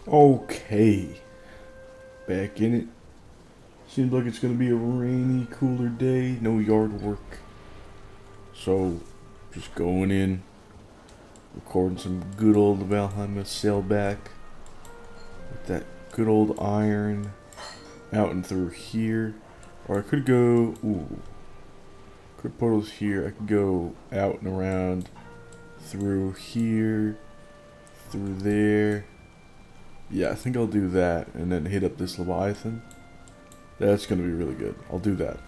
Okay, back in it. Seems like it's gonna be a rainy, cooler day, no yard work. So, just going in, recording some good old Valheim sailback with that good old iron out and through here. Or I could go, could portals here. I could go out and around through here, through there. Yeah, I think I'll do that and then hit up this Leviathan. That's gonna be really good. I'll do that.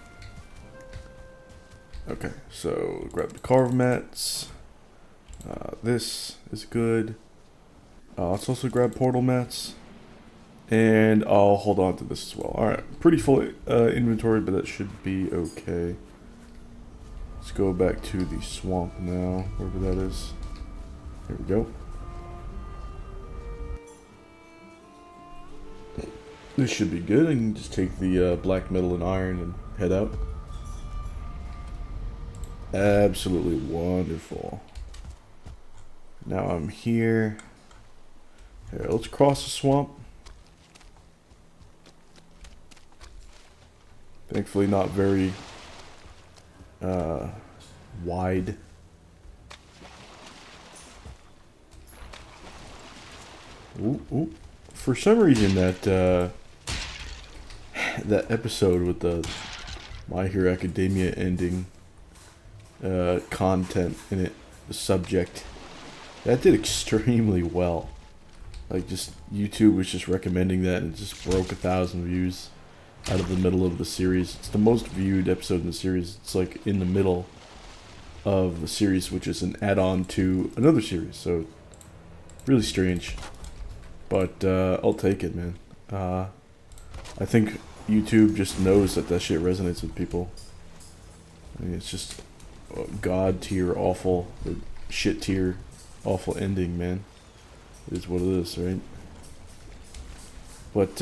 Okay, so grab the carve mats. This is good. Let's also grab portal mats. And I'll hold on to this as well. Alright, pretty full inventory, but that should be okay. Let's go back to the swamp now, wherever that is. Here we go. This should be good. I can just take the black metal and iron and head out. Absolutely wonderful. Now I'm here. Here, let's cross the swamp. Thankfully not very wide. Ooh. For some reason that that episode with the My Hero Academia ending content in it, the subject, that did extremely well. Like, just YouTube was just recommending that and it just broke 1,000 views out of the middle of the series. It's the most viewed episode in the series. It's like in the middle of the series, which is an add-on to another series. So really strange, but I'll take it, man. I think YouTube just knows that shit resonates with people. I mean, it's just god tier awful, or shit tier awful ending, man. It is what it is, right? But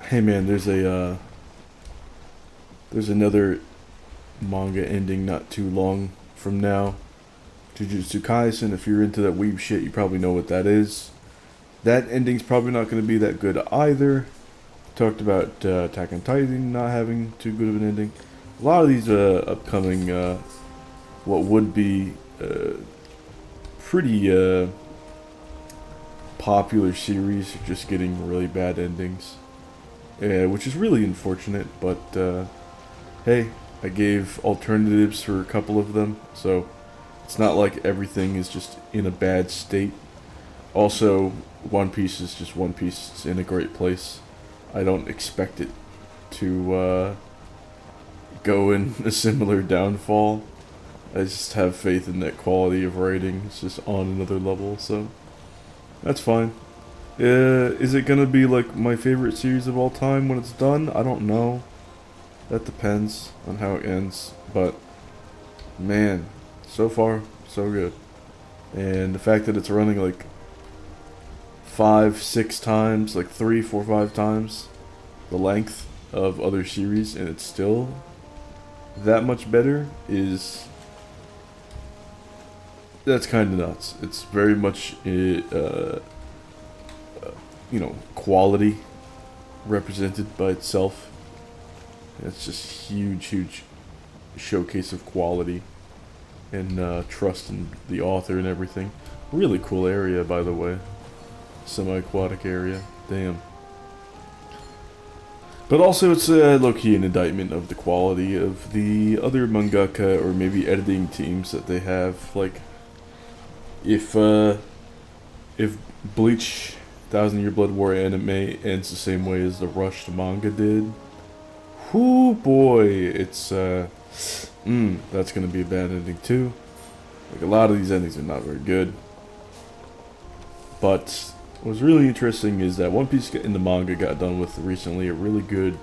hey, man, there's another manga ending not too long from now. Jujutsu Kaisen. If you're into that weeb shit, you probably know what that is. That ending's probably not going to be that good either. Talked about Attack on Titan not having too good of an ending. A lot of these upcoming, what would be pretty popular series are just getting really bad endings. Which is really unfortunate, but hey, I gave alternatives for a couple of them, so it's not like everything is just in a bad state. Also, One Piece is just One Piece. It's in a great place. I don't expect it to go in a similar downfall. I just have faith in that quality of writing. It's just on another level, so that's fine. Is it gonna be like my favorite series of all time when it's done? I don't know. That depends on how it ends. But man, so far so good. And the fact that it's running like 5, 6 times, like 3, 4, 5 times the length of other series, and it's still that much better that's kind of nuts. It's very much quality represented by itself. It's just huge showcase of quality and trust in the author and everything. Really cool area, by the way. Semi-aquatic area. Damn. But also it's low-key an indictment of the quality of the other mangaka or maybe editing teams that they have. Like, if Bleach 1,000 Year Blood War anime ends the same way as the rushed manga did, whoo boy, it's that's gonna be a bad ending too. Like, a lot of these endings are not very good. But what's really interesting is that One Piece in the manga got done with recently a really good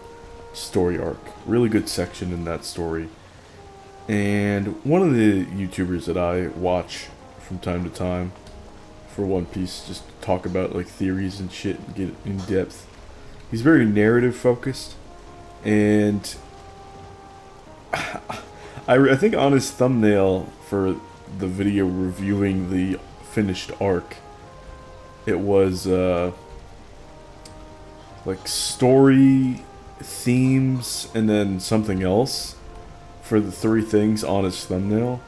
story arc, really good section in that story. And one of the YouTubers that I watch from time to time for One Piece, just talk about like theories and shit and get in depth. He's very narrative focused, and I think on his thumbnail for the video reviewing the finished arc, it was like story, themes, and then something else for the three things on his thumbnail.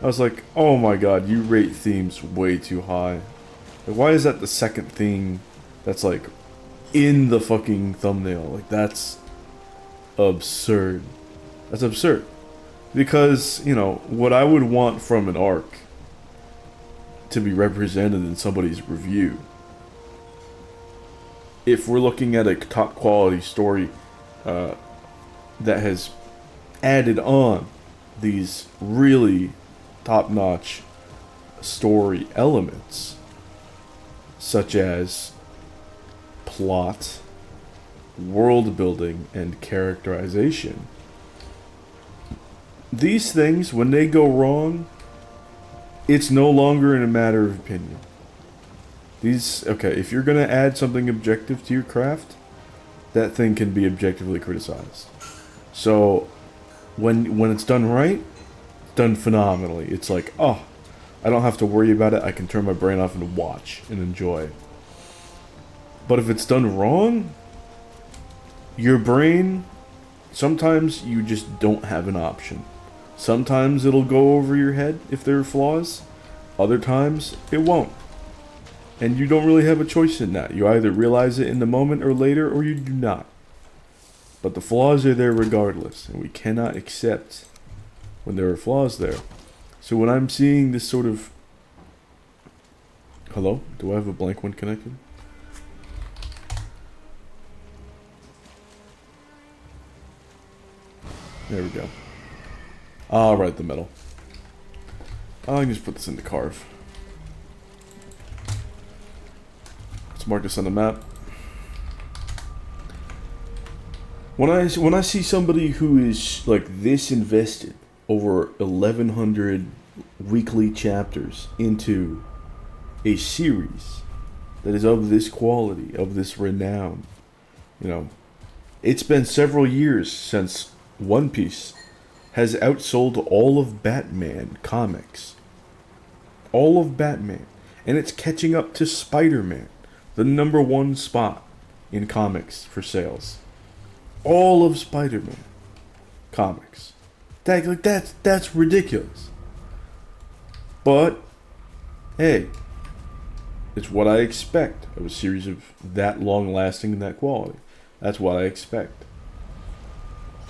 I was like, oh my god, you rate themes way too high. Like, why is that the second thing that's like in the fucking thumbnail? Like, that's absurd. That's absurd. Because, you know, what I would want from an arc to be represented in somebody's review, if we're looking at a top quality story that has added on these really top-notch story elements, such as plot, world building, and characterization. These things, when they go wrong, it's no longer in a matter of opinion. Okay, if you're gonna add something objective to your craft, that thing can be objectively criticized. So, when it's done right, done phenomenally. It's like, oh, I don't have to worry about it. I can turn my brain off and watch and enjoy. But if it's done wrong, your brain, sometimes you just don't have an option. Sometimes it'll go over your head if there are flaws. Other times, it won't. And you don't really have a choice in that. You either realize it in the moment or later, or you do not. But the flaws are there regardless, and we cannot accept when there are flaws there. So when I'm seeing this sort of... Hello? Do I have a blank one connected? There we go. I'll write the metal. I can just put this in the Karve. Let's mark this on the map. When I see somebody who is like this invested, over 1,100 weekly chapters into a series that is of this quality, of this renown, you know, it's been several years since One Piece has outsold all of Batman comics. All of Batman. And it's catching up to Spider-Man, the #1 spot in comics for sales. All of Spider-Man comics. That's ridiculous. But, hey, it's what I expect of a series of that long-lasting and that quality. That's what I expect.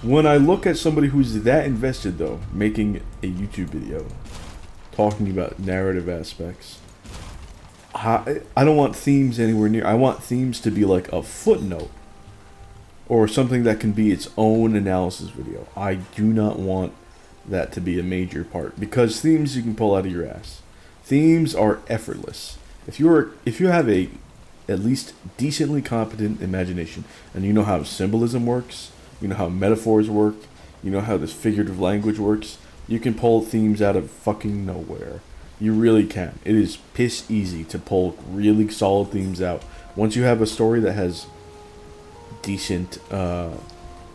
When I look at somebody who's that invested, though, making a YouTube video, talking about narrative aspects, I don't want themes anywhere near. I want themes to be like a footnote, or something that can be its own analysis video. I do not want that to be a major part, because themes you can pull out of your ass. Themes are effortless. If you have a at least decently competent imagination, and you know how symbolism works, you know how metaphors work, you know how this figurative language works, you can pull themes out of fucking nowhere. You really can. It is piss easy to pull really solid themes out. Once you have a story that has decent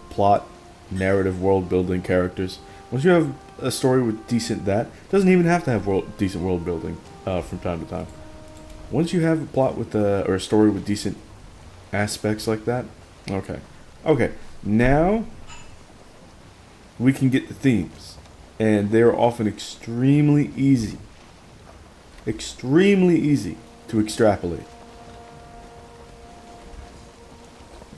plot, narrative, world building, characters. Once you have a story with decent doesn't even have to have decent world building from time to time. Once you have a plot with or a story with decent aspects like that, okay, now we can get the themes, and they're often extremely easy to extrapolate.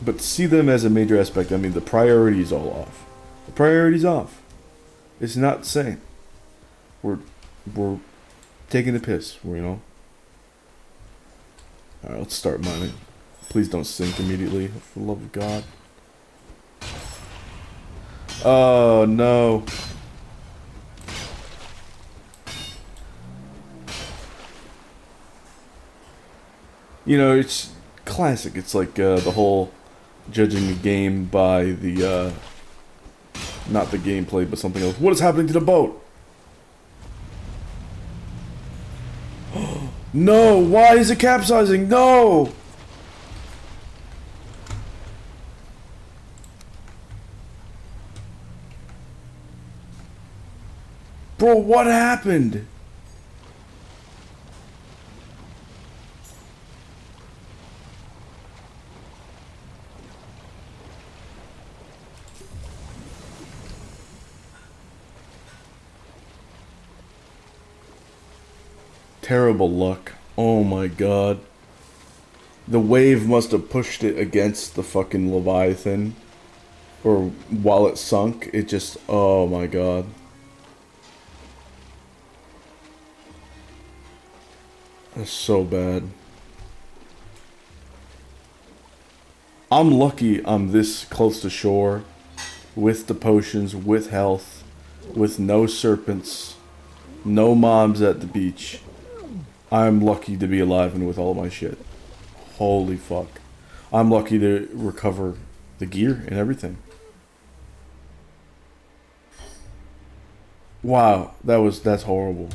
But see them as a major aspect, I mean, the priority is all off. The priority's off. It's not the same. We're taking the piss, you know? Alright, let's start mining. Please don't sink immediately, for the love of God. Oh, no. You know, it's classic. It's like the whole judging a game by the, not the gameplay, but something else. What is happening to the boat? No! Why is it capsizing? No! Bro, what happened? terrible luck. Oh my god. The wave must have pushed it against the fucking Leviathan. Or while it sunk, it just... Oh my god. That's so bad. I'm lucky I'm this close to shore. With the potions, with health. With no serpents. No mobs at the beach. I'm lucky to be alive and with all my shit. Holy fuck. I'm lucky to recover the gear and everything. Wow, that's horrible.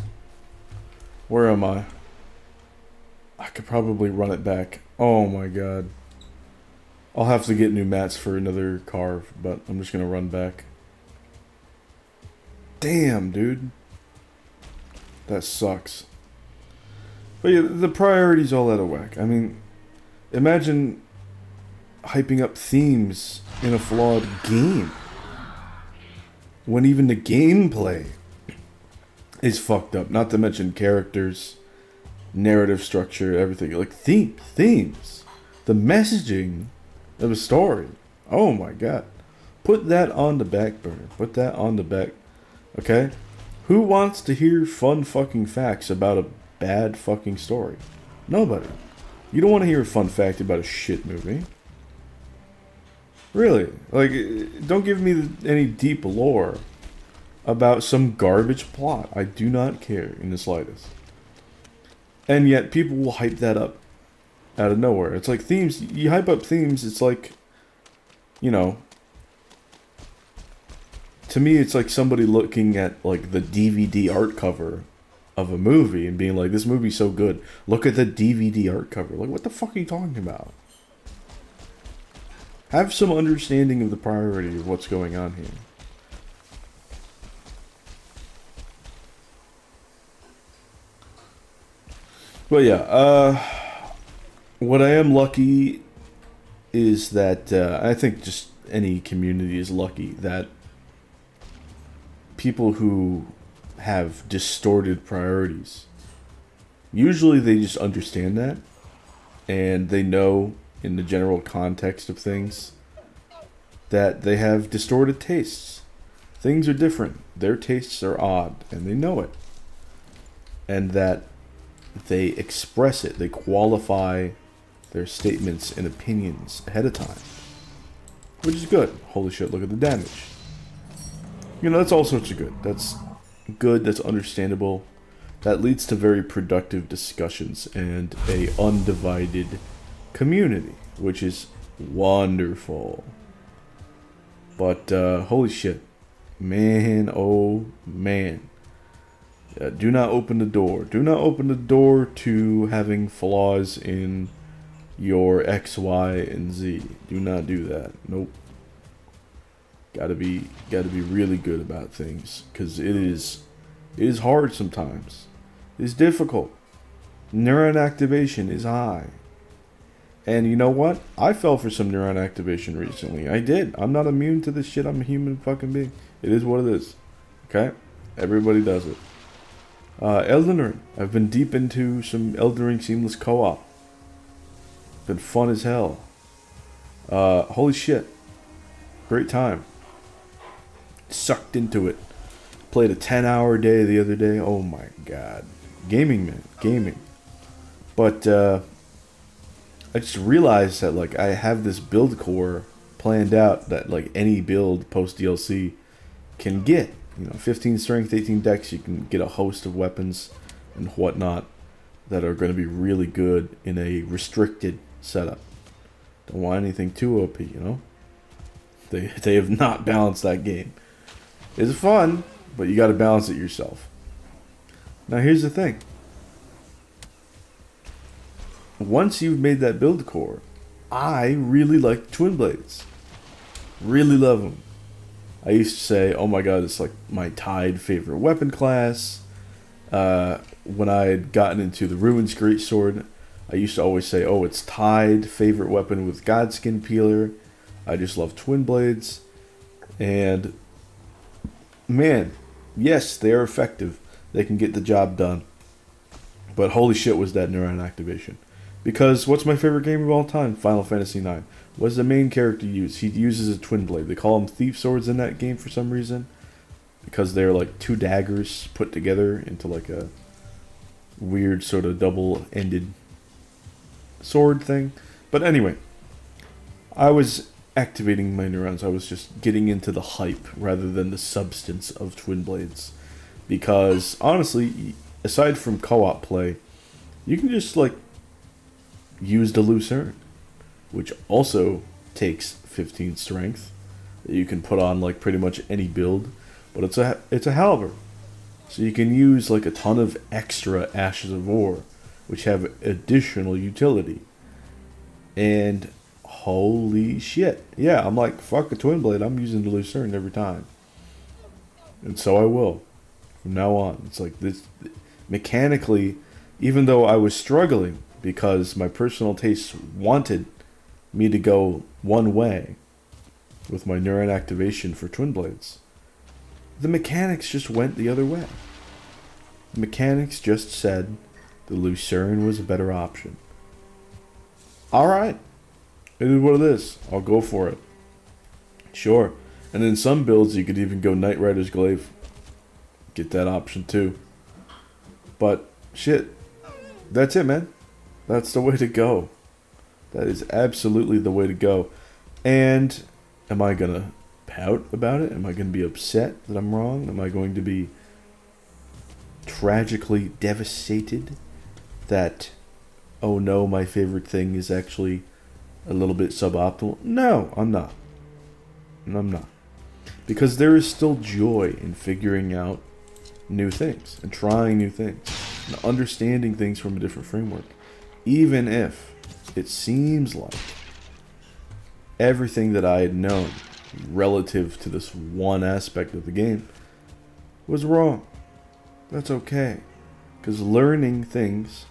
Where am I? I could probably run it back. Oh my god. I'll have to get new mats for another carve, but I'm just gonna run back. Damn, dude. That sucks. But yeah, the priority's all out of whack. I mean, imagine hyping up themes in a flawed game. When even the gameplay is fucked up. Not to mention characters, narrative structure, everything. Like themes. The messaging of a story. Oh my god. Put that on the back burner. Put that on the back. Okay? Who wants to hear fun fucking facts about a bad fucking story? Nobody. You don't want to hear a fun fact about a shit movie. Really. Like, don't give me any deep lore about some garbage plot. I do not care in the slightest. And yet people will hype that up out of nowhere. It's like themes. You hype up themes, it's like, you know, to me it's like somebody looking at like the DVD art cover of a movie and being like, this movie's so good, look at the DVD art cover. Like, what the fuck are you talking about? Have some understanding of the priority of what's going on here. But yeah, what I am lucky is that, I think just any community is lucky that people who have distorted priorities, usually they just understand that, and they know in the general context of things that they have distorted tastes. Things are different. Their tastes are odd, and they know it. And that they express it. They qualify their statements and opinions ahead of time. Which is good. Holy shit, look at the damage. You know, that's all sorts of good. That's good, that's understandable. That leads to very productive discussions and a undivided community, which is wonderful. But holy shit, man, oh man, do not open the door. Do not open the door to having flaws in your X, Y, and Z. Do not do that. Nope. Gotta be really good about things, because it is hard sometimes. It's difficult. Neuron activation is high. And you know what? I fell for some neuron activation recently. I did. I'm not immune to this shit. I'm a human fucking being. It is what it is. Okay? Everybody does it. Elden Ring. I've been deep into some Elden Ring Seamless Co-op. Been fun as hell. Holy shit. Great time. Sucked into it. Played a 10-hour day the other day. Oh my god. Gaming, man. Gaming. But, I just realized that, like, I have this build core planned out that, like, any build post DLC can get. You know, 15 strength, 18 dex, you can get a host of weapons and whatnot that are going to be really good in a restricted setup. Don't want anything too OP, you know? They have not balanced that game. It's fun, but you got to balance it yourself. Now, here's the thing. Once you've made that build core, I really like twin blades. Really love them. I used to say, oh my god, it's like my tied favorite weapon class. When I had gotten into the Ruins Greatsword, I used to always say, oh, it's tied favorite weapon with Godskin Peeler. I just love twin blades. And, man, yes, they are effective. They can get the job done. But holy shit was that neuron activation. Because what's my favorite game of all time? Final Fantasy IX. What does the main character use? He uses a twin blade. They call them thief swords in that game for some reason. Because they're like two daggers put together into like a weird sort of double-ended sword thing. But anyway, I was activating my neurons. I was just getting into the hype rather than the substance of twin blades. Because honestly, aside from co-op play, you can just like use the Lucerne, which also takes 15 strength that you can put on like pretty much any build, but it's a halberd, so you can use like a ton of extra Ashes of War, which have additional utility. And holy shit, yeah, I'm like, fuck a twin blade, I'm using the Lucerne every time, and so I will from now on. It's like this mechanically, even though I was struggling because my personal tastes wanted me to go one way with my neuron activation for twin blades, the mechanics just went the other way. The mechanics just said the Lucerne was a better option. Alright, it is what it is. I'll go for it. Sure. And in some builds you could even go Knight Rider's Glaive. Get that option too. But shit, that's it, man. That's the way to go. That is absolutely the way to go. And am I gonna pout about it? Am I gonna be upset that I'm wrong? Am I going to be tragically devastated that, oh no, my favorite thing is actually a little bit suboptimal? No, I'm not. I'm not. Because there is still joy in figuring out new things and trying new things and understanding things from a different framework. Even if it seems like everything that I had known relative to this one aspect of the game was wrong. That's okay. Because learning things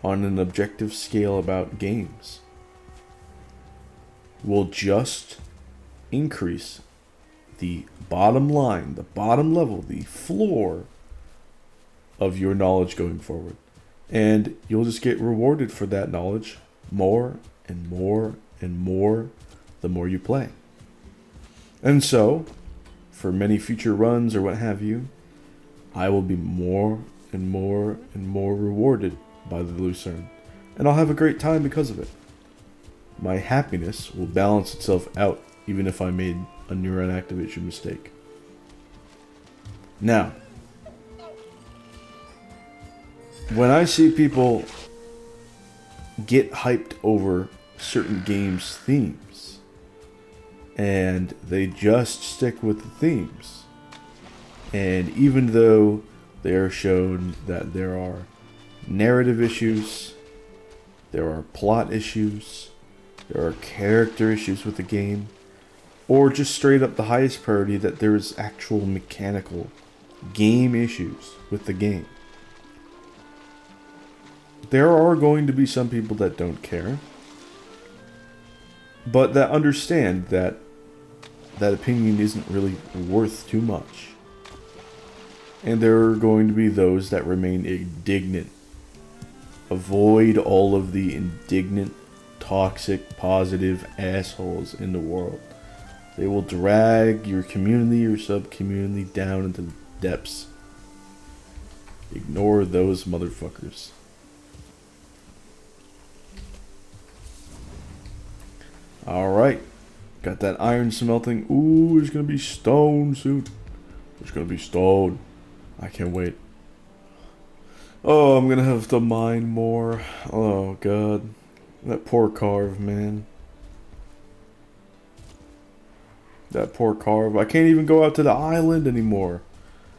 on an objective scale about games will just increase the bottom line, the bottom level, the floor of your knowledge going forward. And you'll just get rewarded for that knowledge more and more and more the more you play. And so, for many future runs or what have you, I will be more and more and more rewarded by the Lucerne. And I'll have a great time because of it. My happiness will balance itself out even if I made a neuron activation mistake. Now, when I see people get hyped over certain games' themes, and they just stick with the themes, and even though they are shown that there are narrative issues, there are plot issues, there are character issues with the game, or just straight up the highest priority that there is actual mechanical game issues with the game, there are going to be some people that don't care, but that understand that that opinion isn't really worth too much. And there are going to be those that remain indignant. Avoid all of the indignant, toxic, positive assholes in the world. They will drag your community or sub-community down into the depths. Ignore those motherfuckers. Alright. Got that iron smelting. Ooh, there's gonna be stone soon. There's gonna be stone. I can't wait. Oh, I'm gonna have to mine more. Oh, God. That poor Karve, man. That poor Karve. I can't even go out to the island anymore.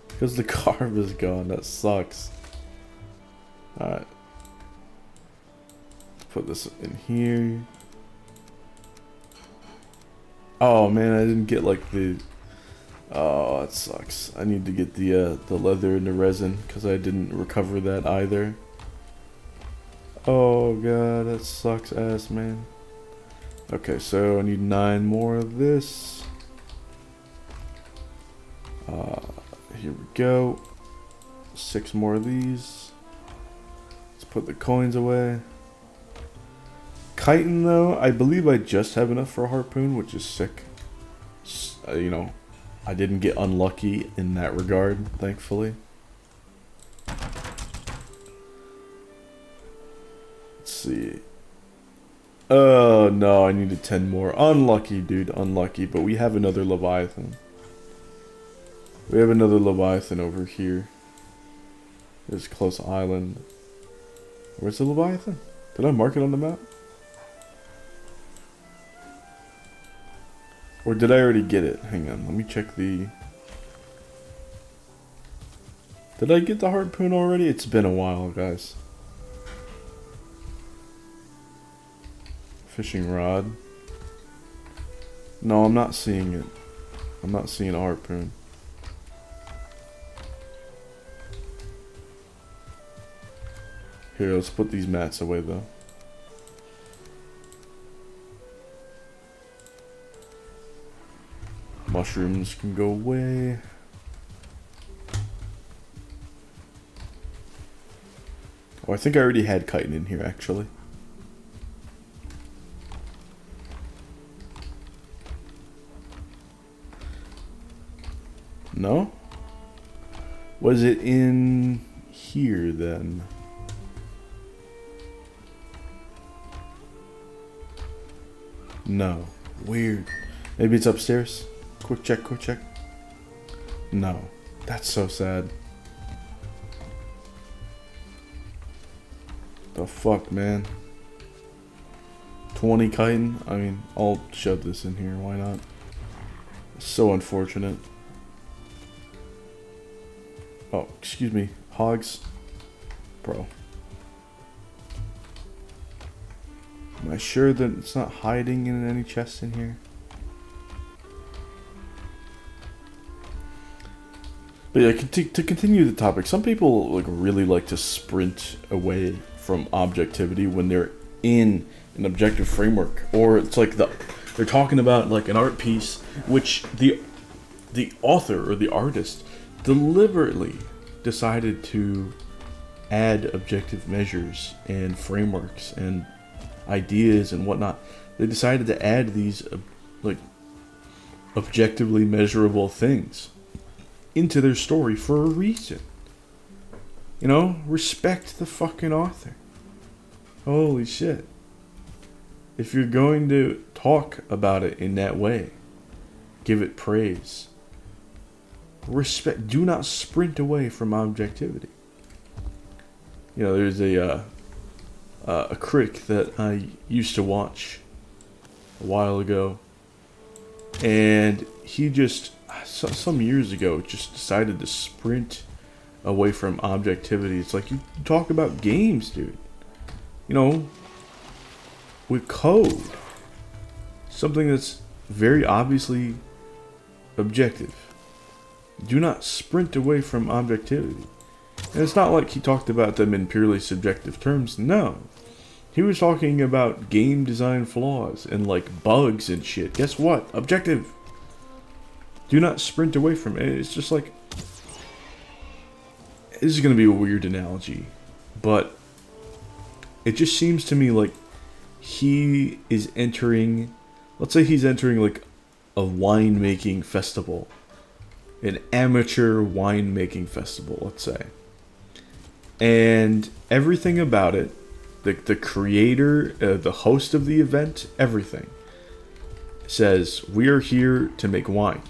Because the Karve is gone. That sucks. Alright. Put this in here. Oh man, I didn't get like the... Oh, that sucks. I need to get the leather and the resin because I didn't recover that either. Oh god, that sucks ass, man. Okay, so I need 9 more of this. Here we go. 6 more of these. Put the coins away. Chitin, though, I believe I just have enough for a harpoon, which is sick. You know, I didn't get unlucky in that regard, thankfully. Let's see. Oh, no, I needed 10 more. Unlucky, dude, unlucky. But we have another Leviathan. We have another Leviathan over here. There's Close Island. Where's the Leviathan? Did I mark it on the map? Or did I already get it? Hang on, let me check the... Did I get the harpoon already? It's been a while, guys. Fishing rod. No, I'm not seeing it. I'm not seeing a harpoon. Here, let's put these mats away, though. Mushrooms can go away. Oh, I think I already had chitin in here, actually. No? Was it in here, then? No. Weird. Maybe it's upstairs? Quick check, quick check. No. That's so sad. The fuck, man. 20 chitin? I mean, I'll shove this in here, why not? It's so unfortunate. Oh, excuse me. Hogs. Bro. Am I sure that it's not hiding in any chest in here? But yeah, to continue the topic, some people like really like to sprint away from objectivity when they're in an objective framework, or it's like they're talking about like an art piece which the author or the artist deliberately decided to add objective measures and frameworks and ideas and whatnot. They decided to add these like objectively measurable things into their story for a reason. You know, respect the fucking author. Holy shit. If you're going to talk about it in that way, give it praise. Respect. Do not sprint away from objectivity. You know, there's a critic that I used to watch a while ago, and he just some years ago just decided to sprint away from objectivity. It's like, you talk about games, dude. You know, with code, something that's very obviously objective. Do not sprint away from objectivity. And it's not like he talked about them in purely subjective terms. No. He was talking about game design flaws and like bugs and shit. Guess what? Objective. Do not sprint away from it. It's just like, this is going to be a weird analogy, but it just seems to me like he is entering, let's say he's entering like a winemaking festival, an amateur winemaking festival, let's say. And everything about it, the creator, the host of the event, everything says, we are here to make wine.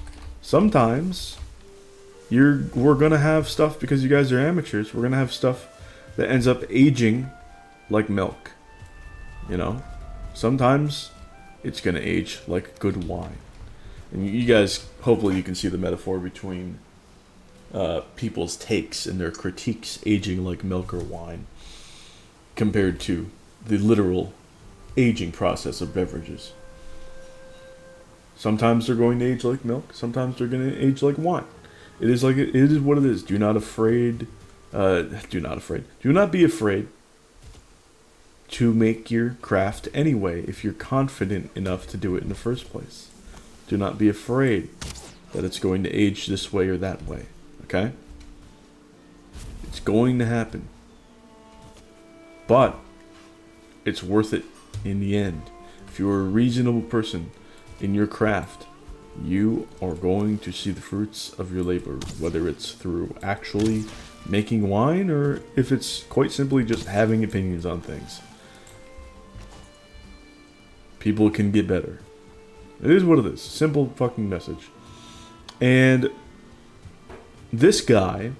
Sometimes we're gonna have stuff, because you guys are amateurs, we're gonna have stuff that ends up aging like milk. You know? Sometimes it's gonna age like good wine. And you guys, hopefully you can see the metaphor between people's takes and their critiques aging like milk or wine compared to the literal aging process of beverages. Sometimes they're going to age like milk. Sometimes they're going to age like wine. It is like it is what it is. Do not be afraid to make your craft anyway if you're confident enough to do it in the first place. Do not be afraid that it's going to age this way or that way. Okay? It's going to happen. but it's worth it in the end. If you're a reasonable person in your craft, you are going to see the fruits of your labor, whether it's through actually making wine or if it's quite simply just having opinions on things. People can get better. It is what it is. Simple fucking message. And this guy,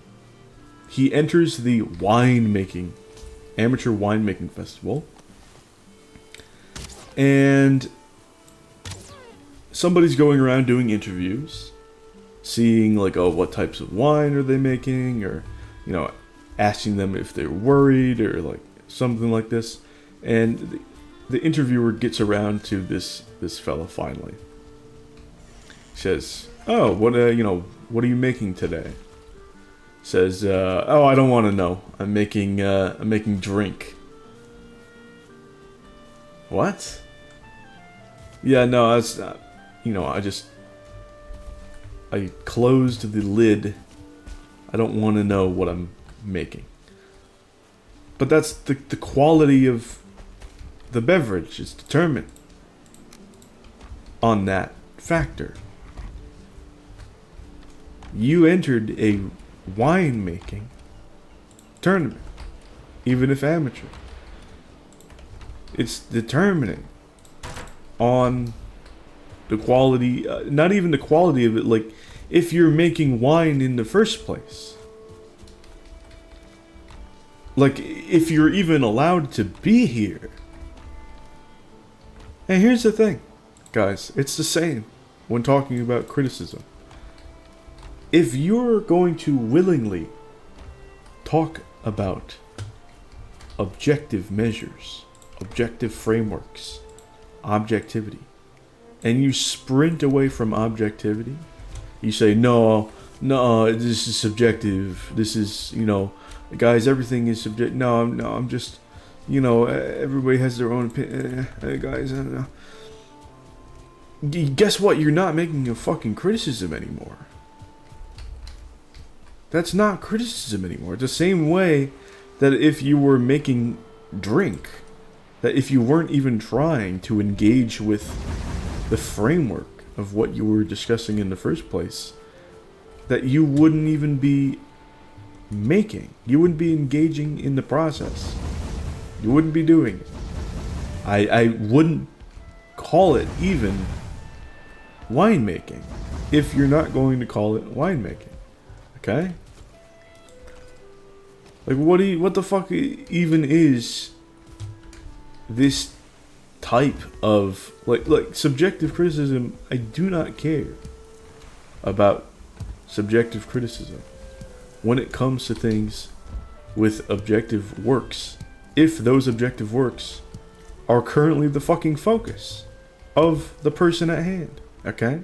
he enters the amateur winemaking festival, and somebody's going around doing interviews, seeing like, oh, what types of wine are they making, or, you know, asking them if they're worried or like something like this. And the interviewer gets around to this fella finally. He says, "Oh, what are you making today?" Says, "Oh, I don't want to know. I'm making drink." What? Yeah, no, that's not. I closed the lid. I don't want to know what I'm making. But that's the quality of the beverage is determined on that factor. You entered a winemaking tournament, even if amateur. It's determining on the quality, not even the quality of it, like if you're making wine in the first place. Like if you're even allowed to be here. And here's the thing, guys, it's the same when talking about criticism. If you're going to willingly talk about objective measures, objective frameworks, objectivity, and you sprint away from objectivity, you say, no, this is subjective, this is, guys, everything is subjective, no, I'm just, everybody has their own opinion, guys, I don't know. Guess what? You're not making a fucking criticism anymore. That's not criticism anymore. It's the same way that if you were making drink, that if you weren't even trying to engage with the framework of what you were discussing in the first place, that you wouldn't even be making. You wouldn't be engaging in the process. You wouldn't be doing it. I wouldn't call it even winemaking if you're not going to call it winemaking. Okay? Like, what the fuck even is this type of, like subjective criticism? I do not care about subjective criticism when it comes to things with objective works, if those objective works are currently the fucking focus of the person at hand. Okay?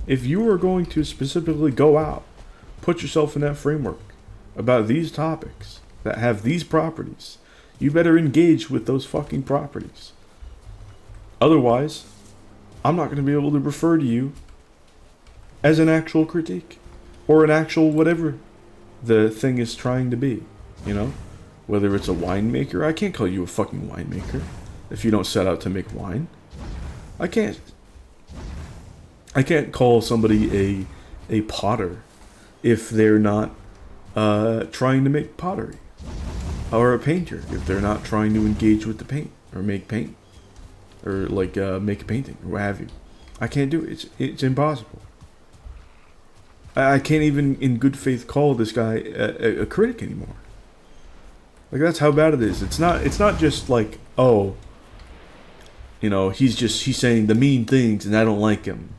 If you are going to specifically go out, put yourself in that framework about these topics that have these properties, you better engage with those fucking properties. Otherwise, I'm not going to be able to refer to you as an actual critique or an actual whatever the thing is trying to be, whether it's a winemaker. I can't call you a fucking winemaker if you don't set out to make wine. I can't call somebody a potter if they're not trying to make pottery, or a painter if they're not trying to engage with the paint or make paint, or make a painting or what have you. I can't do it. It's impossible. I can't even in good faith call this guy a critic anymore. Like, that's how bad it is. It's not just like, oh, he's saying the mean things and I don't like him.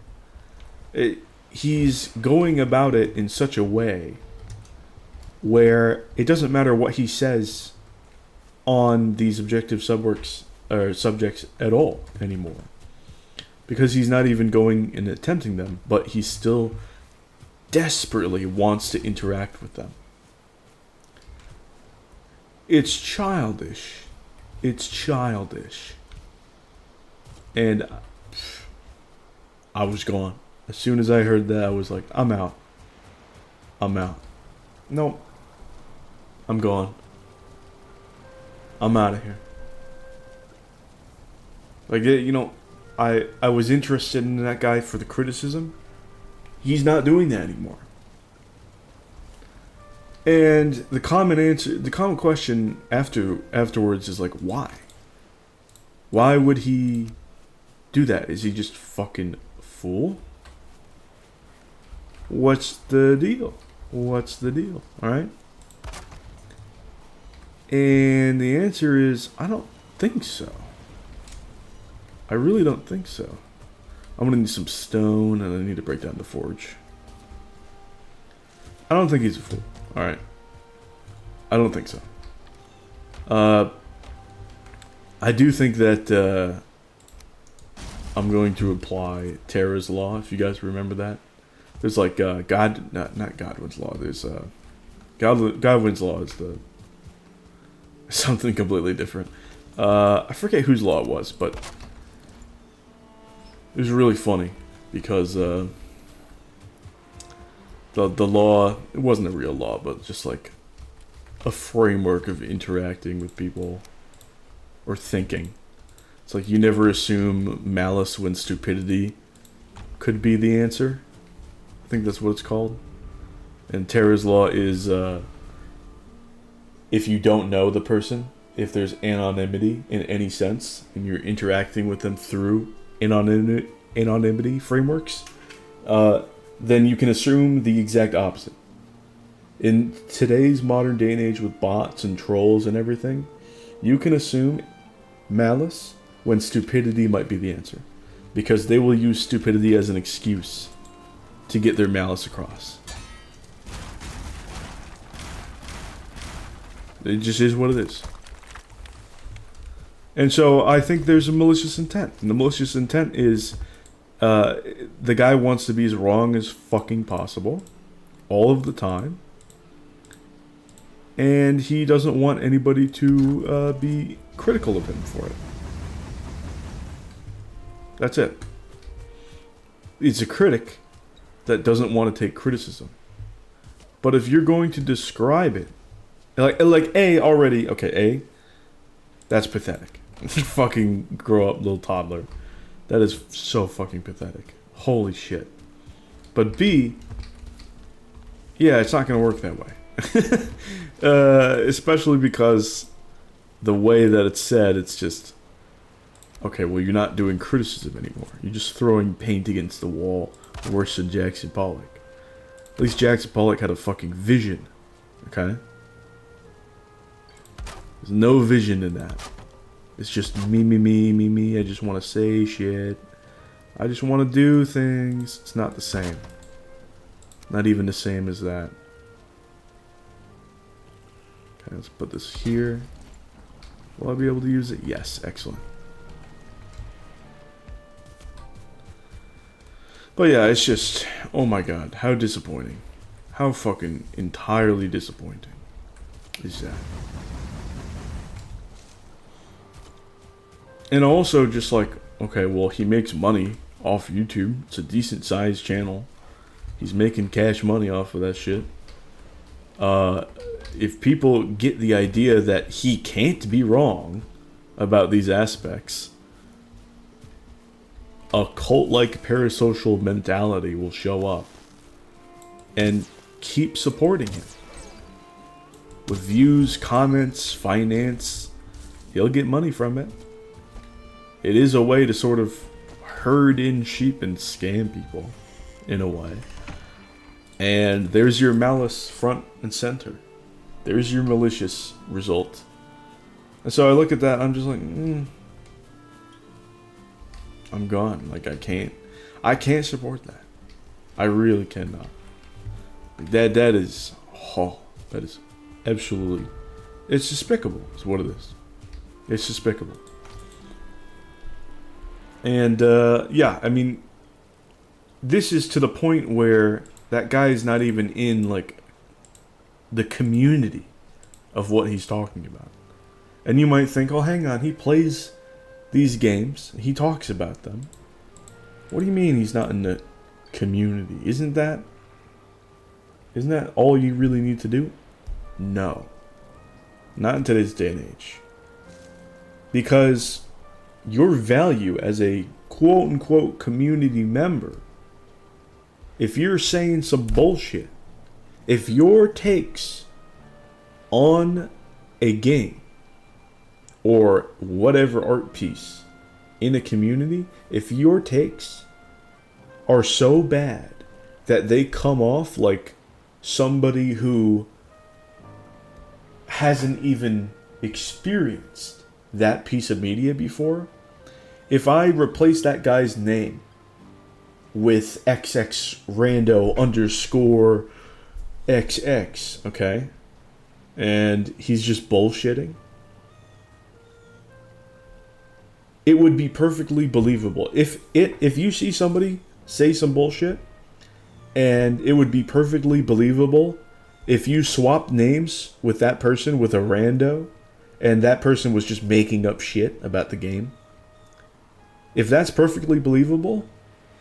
He's going about it in such a way where it doesn't matter what he says on these objective subworks or subjects at all anymore, because he's not even going and attempting them, but he still desperately wants to interact with them. It's childish. And I was gone. As soon as I heard that, I was like, I'm out. Nope. I'm gone. I'm out of here. Like, you know, I was interested in that guy for the criticism. He's not doing that anymore. And the common question afterwards is like, why? Why would he do that? Is he just fucking fool? What's the deal? What's the deal? All right. And the answer is, I don't think so. I really don't think so. I'm gonna need some stone, and I need to break down the forge. I don't think he's a fool. All right. I don't think so. I do think that I'm going to apply Terra's law. If you guys remember that, there's like not Godwin's law. There's Godwin's law is the something completely different. I forget whose law it was, but it was really funny because the law, it wasn't a real law, but just like a framework of interacting with people or thinking. It's like you never assume malice when stupidity could be the answer. I think that's what it's called. And Terra's law is if you don't know the person, if there's anonymity in any sense, and you're interacting with them through anonymity frameworks, then you can assume the exact opposite. In today's modern day and age with bots and trolls and everything, you can assume malice when stupidity might be the answer. Because they will use stupidity as an excuse to get their malice across. It just is what it is. And so I think there's a malicious intent. And the malicious intent is the guy wants to be as wrong as fucking possible all of the time. And he doesn't want anybody to be critical of him for it. That's it. It's a critic that doesn't want to take criticism. But if you're going to describe it, like A already, okay, A, that's pathetic. Fucking grow up, little toddler. That is so fucking pathetic. Holy shit. But B, yeah, it's not going to work that way. Especially because the way that it's said, it's just, okay, well, you're not doing criticism anymore. You're just throwing paint against the wall, worse than Jackson Pollock. At least Jackson Pollock had a fucking vision, okay? There's no vision in that. It's just me. I just want to say shit. I just want to do things. It's not the same. Not even the same as that. Okay, let's put this here. Will I be able to use it? Yes, excellent. But yeah, it's just, oh my god, how disappointing. How fucking entirely disappointing is that? And also just like, okay, well, he makes money off YouTube. It's a decent sized channel. He's making cash money off of that shit. If people get the idea that he can't be wrong about these aspects, a cult-like parasocial mentality will show up and keep supporting him. With views, comments, finance, he'll get money from it. It is a way to sort of herd in sheep and scam people, in a way. And there's your malice front and center. There's your malicious result. And so I look at that, I'm just like, I'm gone. Like, I can't support that. I really cannot. That is absolutely, it's despicable, is what it is. It's despicable. And, yeah, I mean, this is to the point where that guy is not even in, like, the community of what he's talking about. And you might think, oh, hang on, he plays these games, he talks about them. What do you mean he's not in the community? Isn't that all you really need to do? No. Not in today's day and age. Because your value as a quote-unquote community member, if you're saying some bullshit, if your takes on a game or whatever art piece in a community, if your takes are so bad that they come off like somebody who hasn't even experienced that piece of media before, if I replace that guy's name with XX rando underscore XX, okay, and he's just bullshitting, it would be perfectly believable. If you see somebody say some bullshit, and it would be perfectly believable if you swap names with that person with a rando, and that person was just making up shit about the game. If that's perfectly believable,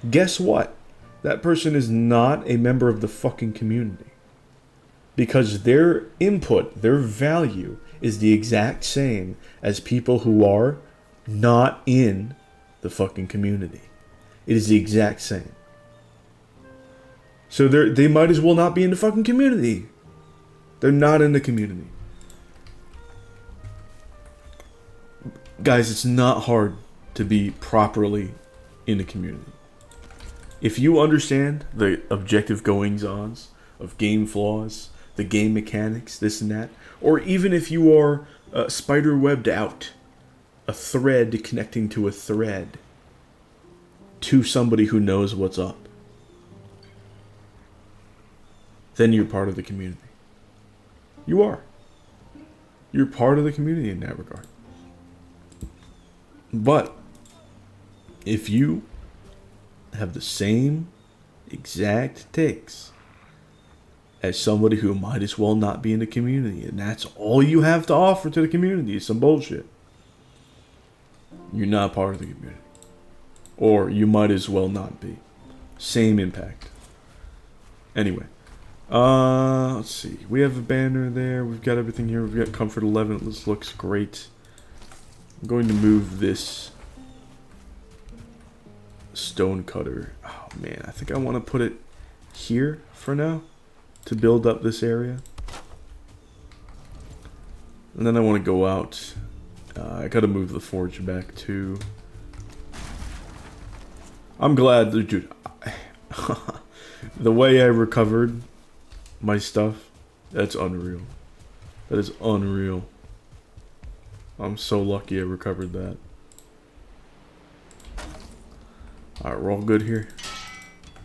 guess what? That person is not a member of the fucking community. Because their input, their value, is the exact same as people who are not in the fucking community. It is the exact same. So they might as well not be in the fucking community. They're not in the community. Guys, it's not hard to be properly in the community. If you understand the objective goings-ons of game flaws, the game mechanics, this and that, or even if you are spider-webbed out, a thread connecting to a thread to somebody who knows what's up, then you're part of the community. You are. You're part of the community in that regard. But if you have the same exact takes as somebody who might as well not be in the community, and that's all you have to offer to the community is some bullshit, you're not part of the community. Or you might as well not be. Same impact. Anyway. Let's see. We have a banner there. We've got everything here. We've got Comfort 11. This looks great. I'm going to move this Stonecutter. Oh, man. I think I want to put it here for now to build up this area. And then I want to go out. I got to move the forge back too. I'm glad, dude. The way I recovered my stuff, that's unreal. That is unreal. I'm so lucky I recovered that. Alright, we're all good here.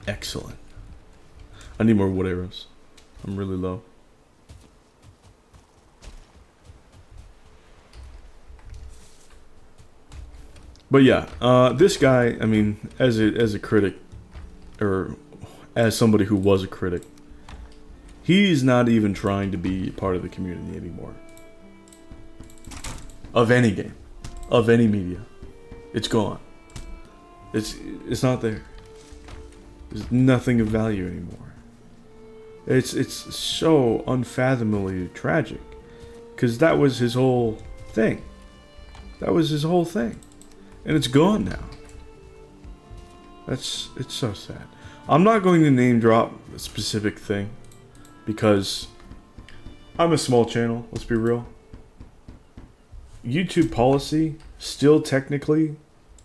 Excellent. I need more wood arrows. I'm really low. But yeah, this guy, I mean, as a critic, or as somebody who was a critic, he's not even trying to be part of the community anymore. Of any game. Of any media. It's gone. It's not there. There's nothing of value anymore. It's so unfathomably tragic. Because that was his whole thing. That was his whole thing. And it's gone now. It's so sad. I'm not going to name drop a specific thing. Because I'm a small channel, let's be real. YouTube policy still technically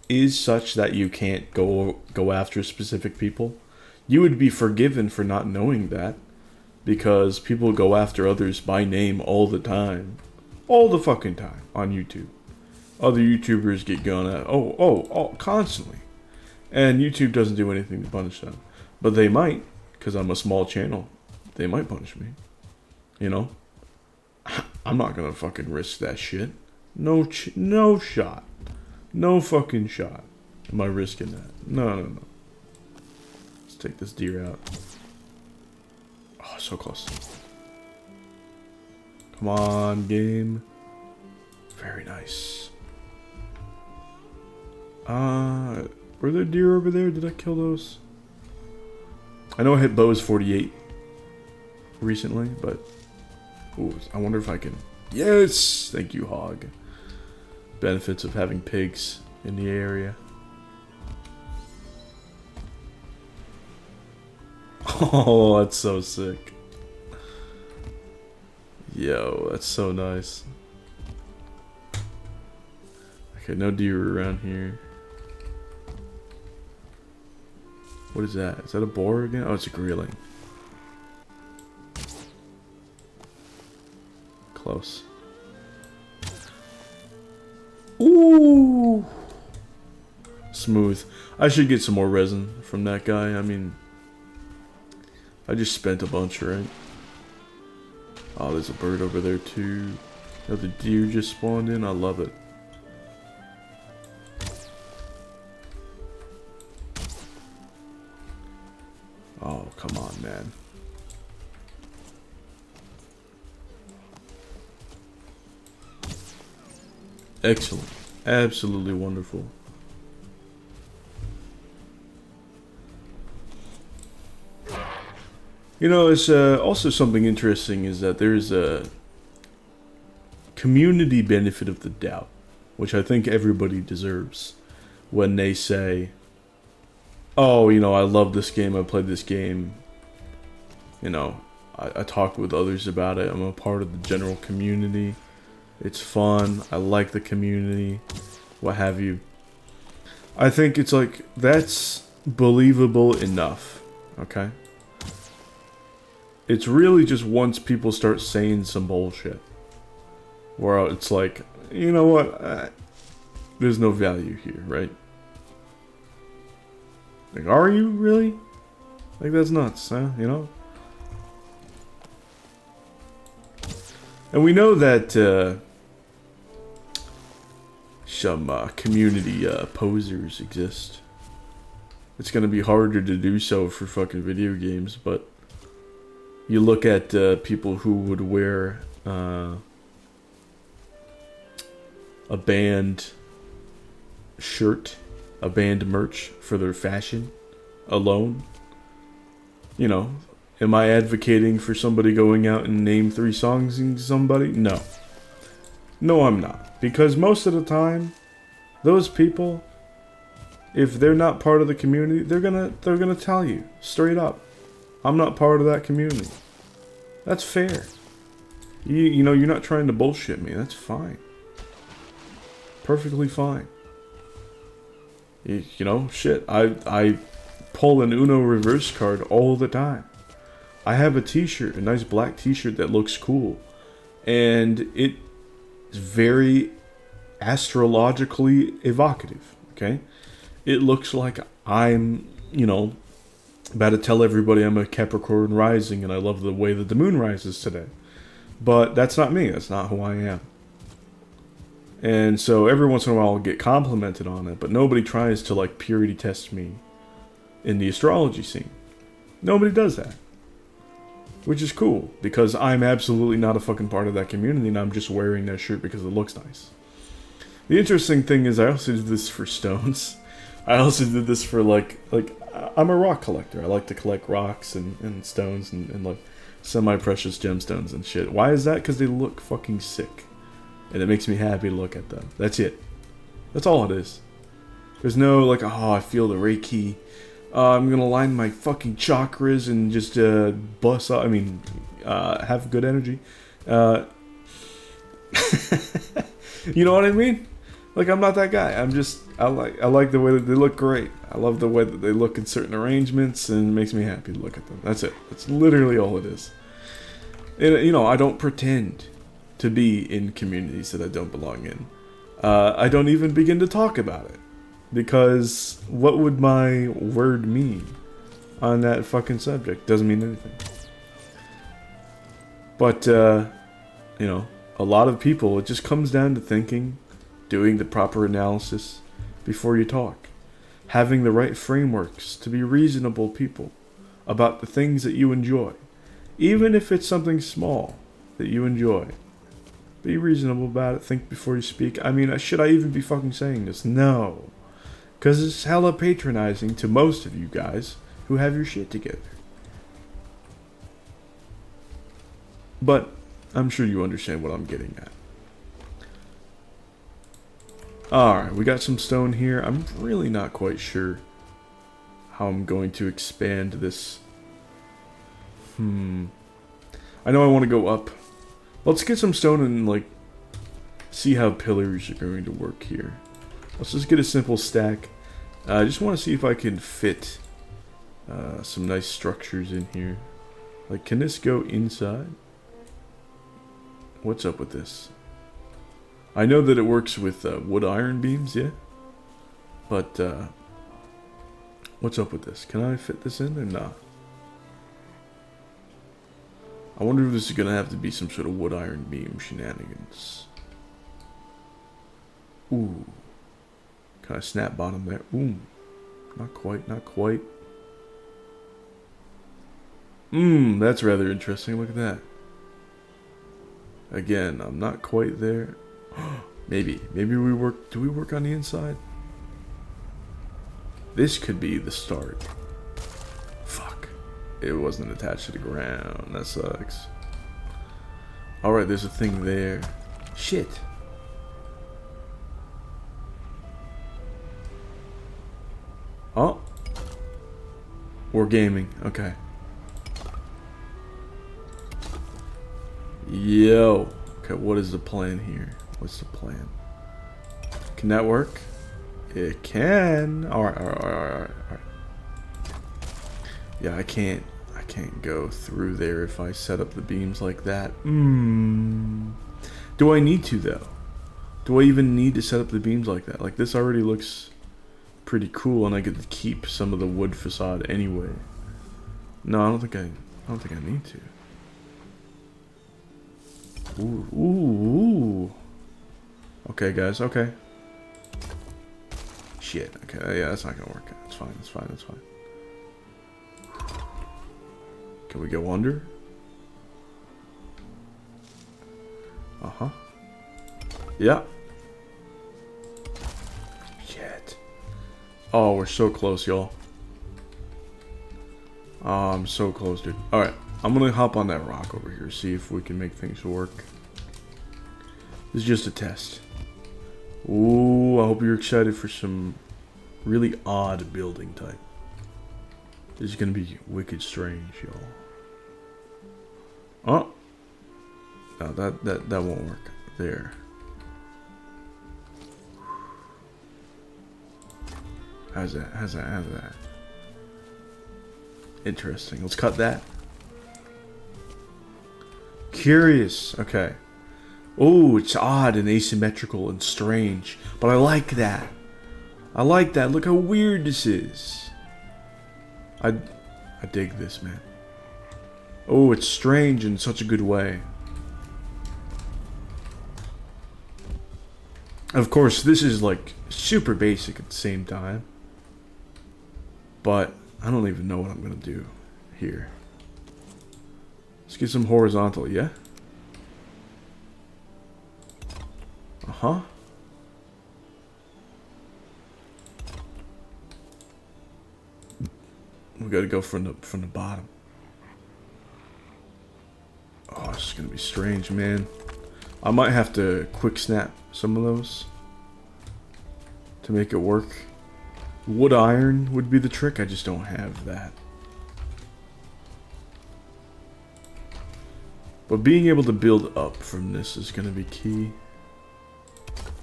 is such that you can't go after specific people. You would be forgiven for not knowing that, because people go after others by name all the time. All the fucking time on YouTube. Other YouTubers get gone at constantly. And YouTube doesn't do anything to punish them. But they might, because I'm a small channel. They might punish me. You know? I'm not gonna fucking risk that shit. No shot. No fucking shot. Am I risking that? No. Let's take this deer out. Oh, so close. Come on, game. Very nice. Were there deer over there? Did I kill those? I know I hit bows 48 recently, but ooh, I wonder if I can. Yes, thank you, hog. benefits of having pigs in the area. Oh, that's so sick. Yo, that's so nice. Okay, no deer around here. What is that? Is that a boar again? Oh, it's a grayling. Close. Ooh! Smooth. I should get some more resin from that guy. I mean, I just spent a bunch, right? Oh, there's a bird over there too. Another deer just spawned in. I love it. Oh, come on, man. Excellent. Absolutely wonderful. You know, it's also something interesting is that there's a community benefit of the doubt, which I think everybody deserves when they say, oh, you know, I love this game, I played this game, you know, I talked with others about it, I'm a part of the general community, it's fun, I like the community, what have you. I think it's like, that's believable enough, okay? It's really just once people start saying some bullshit, where it's like, you know what, there's no value here, right? Like, are you really? Like, that's nuts, huh? You know? And we know that some community posers exist. It's gonna be harder to do so for fucking video games, but you look at people who would wear a band shirt, a band merch for their fashion alone. You know, am I advocating for somebody going out and name 3 songs in somebody? No. No, I'm not. Because most of the time, those people, if they're not part of the community, they're gonna tell you straight up, I'm not part of that community. That's fair. You know, you're not trying to bullshit me. That's fine. Perfectly fine. You know, shit. I pull an Uno reverse card all the time. I have a t-shirt, a nice black t-shirt that looks cool. And it's very astrologically evocative, okay? It looks like I'm, you know, about to tell everybody I'm a Capricorn rising and I love the way that the moon rises today. But that's not me. That's not who I am. And so every once in a while I'll get complimented on it, but nobody tries to like purity test me in the astrology scene. Nobody does that. Which is cool, because I'm absolutely not a fucking part of that community and I'm just wearing that shirt because it looks nice. The interesting thing is I also did this for stones. I also did this for like I'm a rock collector. I like to collect rocks and stones and like semi-precious gemstones and shit. Why is that? Because they look fucking sick. And it makes me happy to look at them. That's it. That's all it is. There's no like, oh, I feel the Reiki. I'm gonna line my fucking chakras and just bust up. I mean, have good energy. You know what I mean? Like, I'm not that guy. I like the way that they look great. I love the way that they look in certain arrangements, and it makes me happy to look at them. That's it. That's literally all it is. And, you know, I don't pretend to be in communities that I don't belong in. I don't even begin to talk about it. Because what would my word mean on that fucking subject? Doesn't mean anything. But, you know, a lot of people, it just comes down to thinking, doing the proper analysis before you talk. Having the right frameworks to be reasonable people about the things that you enjoy. Even if it's something small that you enjoy. Be reasonable about it. Think before you speak. I mean, should I even be fucking saying this? No. Because it's hella patronizing to most of you guys who have your shit together. But I'm sure you understand what I'm getting at. Alright, we got some stone here. I'm really not quite sure how I'm going to expand this. I know I want to go up. Let's get some stone and, like, see how pillars are going to work here. Let's just get a simple stack. I just want to see if I can fit some nice structures in here. Like, can this go inside? What's up with this? I know that it works with wood iron beams, yeah? But, what's up with this? Can I fit this in or not? I wonder if this is going to have to be some sort of wood iron beam shenanigans. Ooh. Can I snap bottom there? Ooh. Not quite, not quite. That's rather interesting. Look at that. Again, I'm not quite there. Maybe we work. Do we work on the inside? This could be the start. Fuck. It wasn't attached to the ground. That sucks. Alright, there's a thing there. Shit. Oh. We're gaming. Okay. Yo. Okay, what is the plan here? What's the plan? Can that work? It can. Alright. Yeah, I can't go through there if I set up the beams like that. Do I need to, though? Do I even need to set up the beams like that? Like, this already looks pretty cool, and I get to keep some of the wood facade anyway. No, I don't think I need to. Ooh. Okay, guys. Okay. Shit. Okay. Yeah, that's not gonna work. It's fine. It's fine. It's fine. Can we go under? Uh-huh. Yeah. Shit. Oh, we're so close, y'all. Oh, I'm so close, dude. Alright. I'm gonna hop on that rock over here, see if we can make things work. This is just a test. Ooh, I hope you're excited for some really odd building type. This is gonna be wicked strange, y'all. Oh. No, that won't work. There. How's that? Interesting. Let's cut that. Curious. Okay. Oh, it's odd and asymmetrical and strange. But I like that. I like that. Look how weird this is. I dig this, man. Oh, it's strange in such a good way. Of course, this is like super basic at the same time. But I don't even know what I'm going to do here. Let's get some horizontal, yeah? Uh-huh. We gotta go from the bottom. Oh, this is gonna be strange, man. I might have to quick snap some of those to make it work. Wood iron would be the trick. I just don't have that. But being able to build up from this is gonna be key.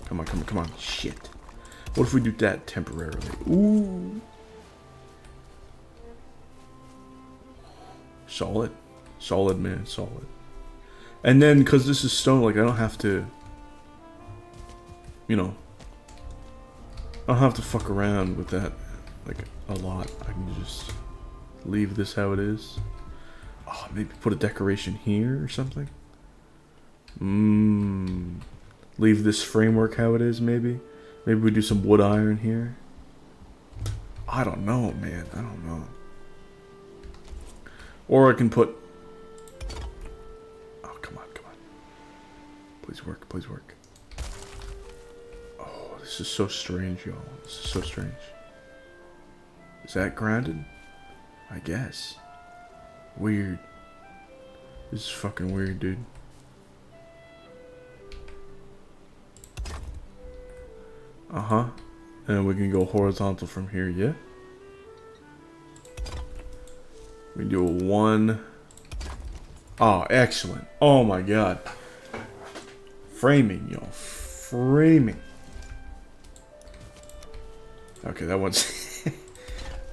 Come on. Shit. What if we do that temporarily? Ooh. Solid, man. Solid. And then, because this is stone, like, I don't have to, you know, I don't have to fuck around with that, like, a lot. I can just leave this how it is. Oh, maybe put a decoration here or something? Leave this framework how it is, maybe? Maybe we do some wood iron here? I don't know, man. I don't know. Or I can put... Oh, come on. Please work. Oh, this is so strange, y'all. This is so strange. Is that grounded? I guess. Weird. This is fucking weird, dude. Uh-huh. And we can go horizontal from here, yeah? We do a 1. Oh, excellent. Oh my god. Framing, y'all. Framing. Okay, that one's...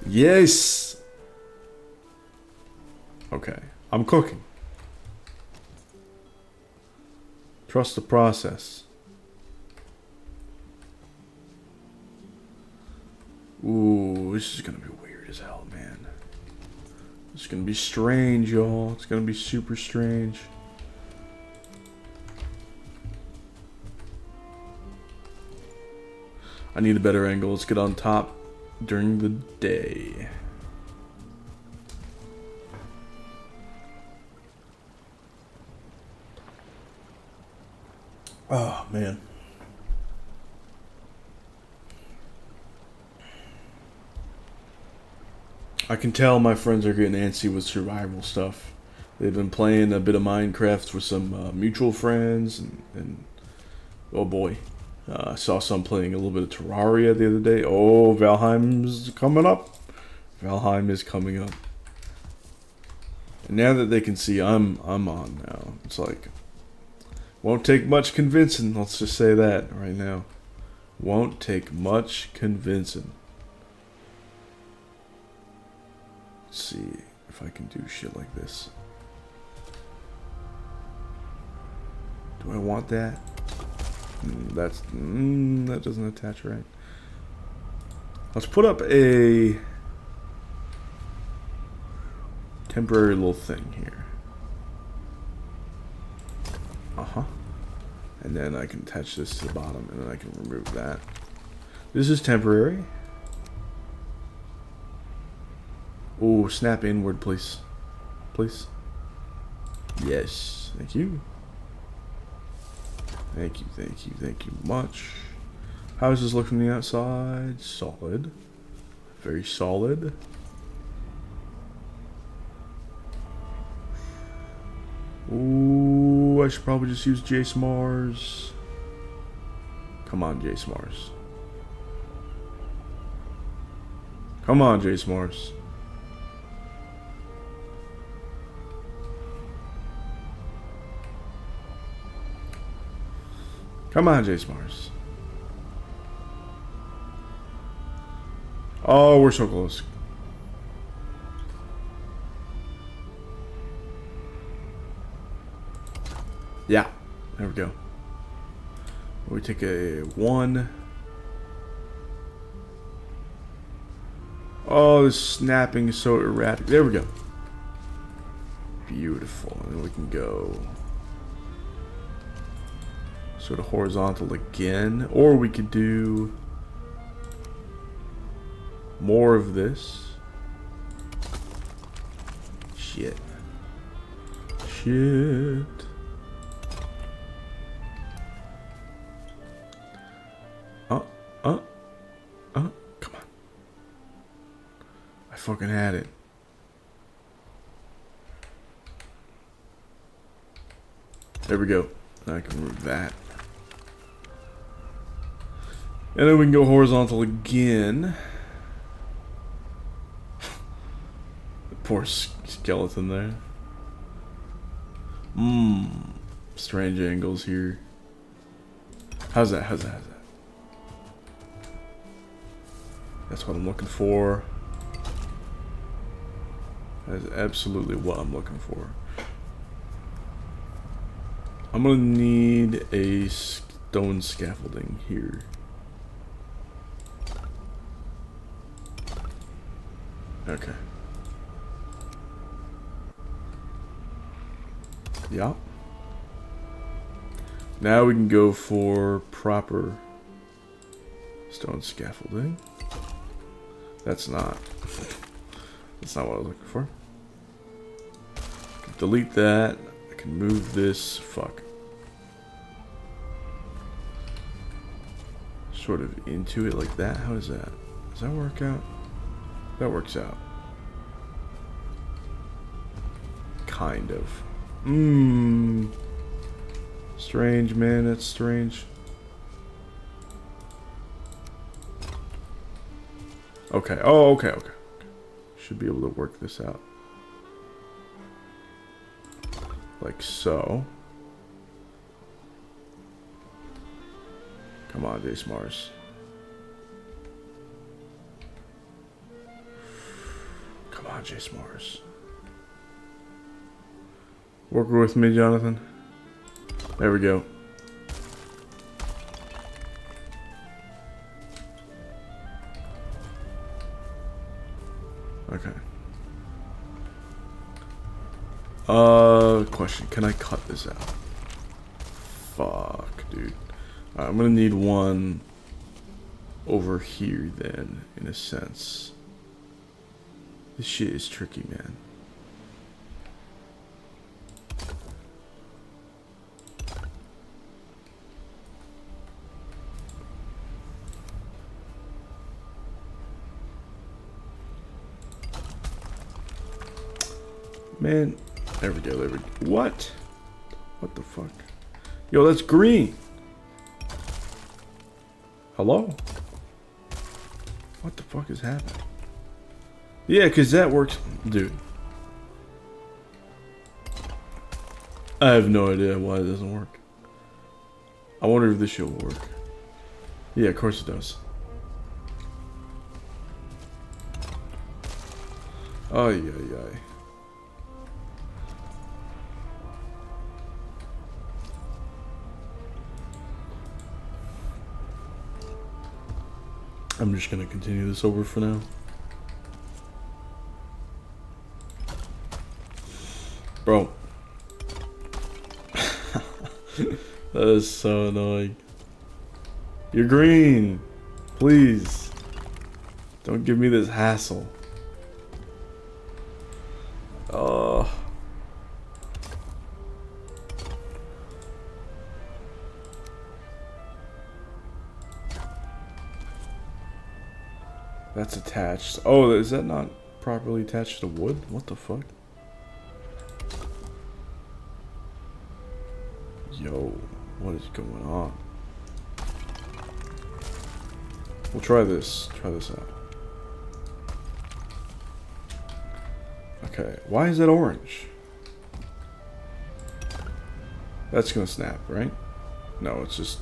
Yes! Okay. I'm cooking. Trust the process. Ooh, this is gonna be weird as hell, man. It's gonna be strange, y'all. It's gonna be super strange. I need a better angle. Let's get on top during the day. Oh, man. I can tell my friends are getting antsy with survival stuff. They've been playing a bit of Minecraft with some mutual friends, and oh boy. I saw some playing a little bit of Terraria the other day. Oh, Valheim's coming up. Valheim is coming up. And now that they can see I'm on now, it's like, won't take much convincing. Let's just say that right now. Won't take much convincing. Let's see if I can do shit like this. Do I want that? That doesn't attach right. Let's put up a temporary little thing here. And then I can attach this to the bottom, and then I can remove that. This is temporary. Oh, snap inward, please. Please. Yes. Thank you. Thank you, thank you, thank you much. How does this look from the outside? Solid. Very solid. Ooh, I should probably just use Jace Mars. Come on, Jace Mars. Come on, Jace Mars. Come on, Jace Mars. Oh, we're so close. Yeah, there we go. We take a 1. Oh, the snapping is so erratic. There we go. Beautiful. And then we can go sort of horizontal again. Or we could do more of this. Shit. Shit. Come on. I fucking had it. There we go. I can remove that. And then we can go horizontal again. Poor skeleton there. Strange angles here. How's that? How's that? How's that? That's what I'm looking for. That is absolutely what I'm looking for. I'm gonna need a stone scaffolding here. Okay. Yup. Now we can go for proper stone scaffolding. That's not what I was looking for. Delete that. I can move this. Fuck. Sort of into it like that. How does that? Does that work out? That works out. Kind of. Strange, man. That's strange. Okay. Oh, okay, okay. Should be able to work this out. Like so. Come on, Jace Mars. Come on, Jace Mars. Work with me, Jonathan. There we go. Okay. Question. Can I cut this out? Fuck, dude. I'm gonna need one over here then, in a sense. This shit is tricky, man. Man, there we go, there we go. What? What the fuck? Yo, that's green. Hello? What the fuck is happening? Yeah, because that works. Dude. I have no idea why it doesn't work. I wonder if this shit will work. Yeah, of course it does. Ay, ay, ay. I'm just gonna continue this over for now. Bro. That is so annoying. You're green. Please. Don't give me this hassle. That's attached. Oh, is that not properly attached to wood? What the fuck? Yo, what is going on? We'll try this. Try this out. Okay, why is that orange? That's gonna snap, right? No, it's just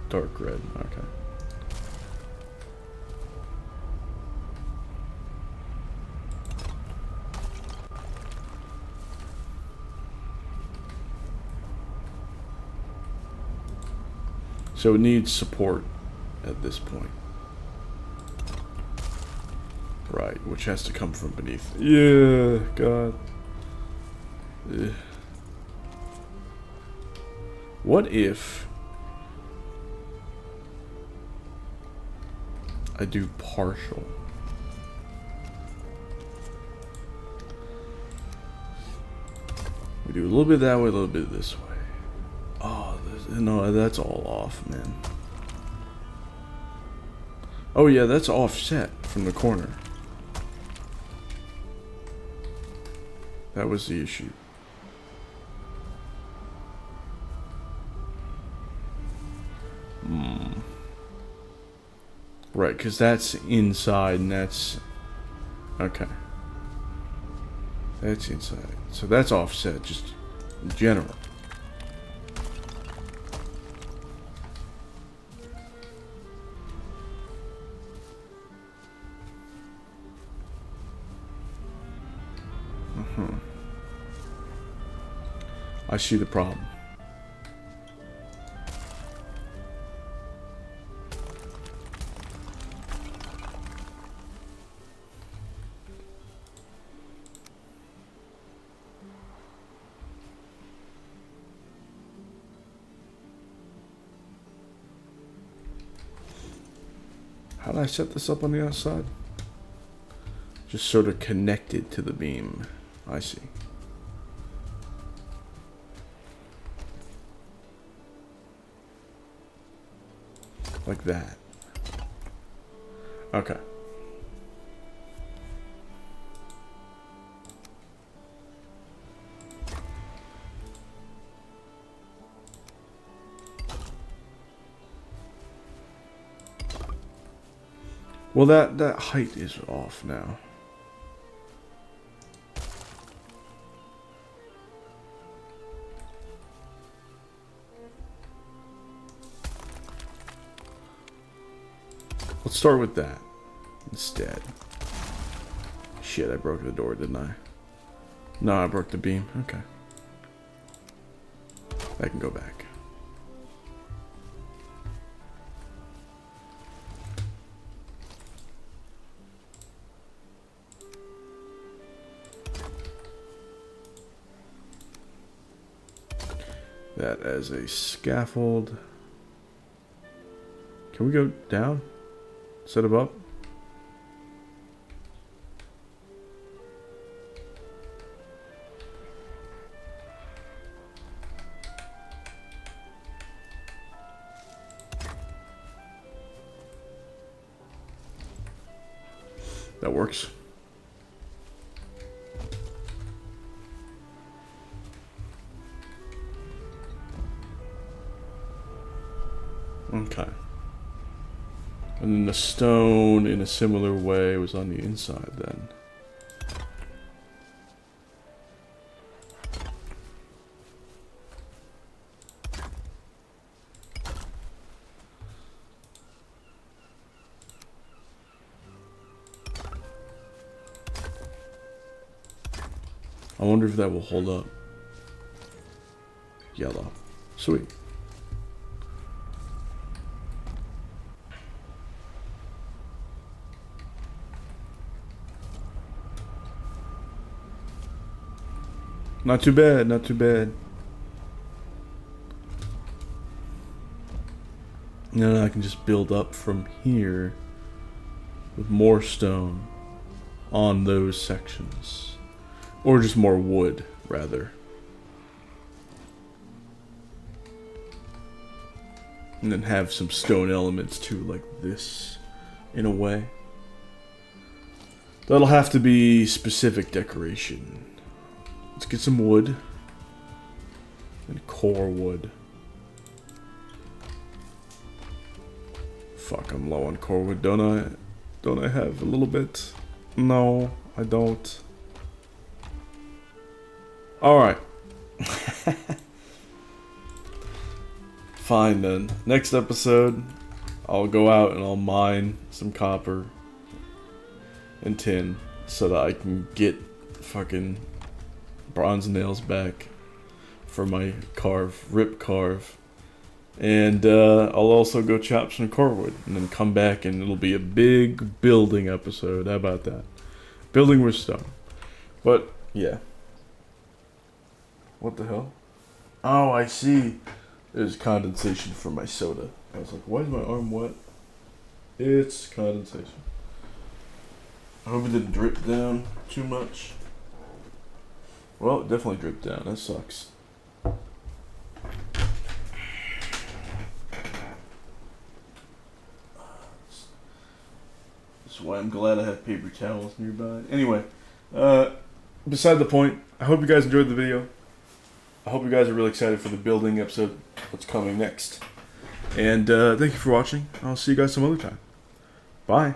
dark red. Okay. So it needs support at this point. Right, which has to come from beneath. Yeah, God. Ugh. What if I do partial? We do a little bit that way, a little bit this way. Oh, no, that's all off, man. Oh yeah, that's offset from the corner. That was the issue. Right, because that's inside and that's... Okay. That's inside. So that's offset, just in general. I see the problem. How did I set this up on the outside? Just sort of connected to the beam. I see. Like that. Okay. Well, that height is off now. Let's start with that instead. Shit, I broke the door, didn't I? No, I broke the beam. Okay. I can go back. That as a scaffold. Can we go down? Set it up? That works. Okay. And then the stone, in a similar way, was on the inside then. I wonder if that will hold up. Yellow. Sweet. Not too bad, not too bad. And then I can just build up from here with more stone on those sections. Or just more wood, rather. And then have some stone elements too, like this, in a way. That'll have to be specific decoration. Let's get some wood. And core wood. Fuck, I'm low on core wood, don't I? Don't I have a little bit? No, I don't. Alright. Fine then. Next episode, I'll go out and I'll mine some copper and tin so that I can get fucking bronze nails back for my rip carve. And I'll also go chop some core wood and then come back and it'll be a big building episode. How about that? Building with stone. But, yeah. What the hell? Oh, I see. There's condensation from my soda. I was like, why is my arm wet? It's condensation. I hope it didn't drip down too much. Well, it definitely dripped down. That sucks. That's why I'm glad I have paper towels nearby. Anyway, beside the point, I hope you guys enjoyed the video. I hope you guys are really excited for the building episode that's coming next. And thank you for watching. I'll see you guys some other time. Bye.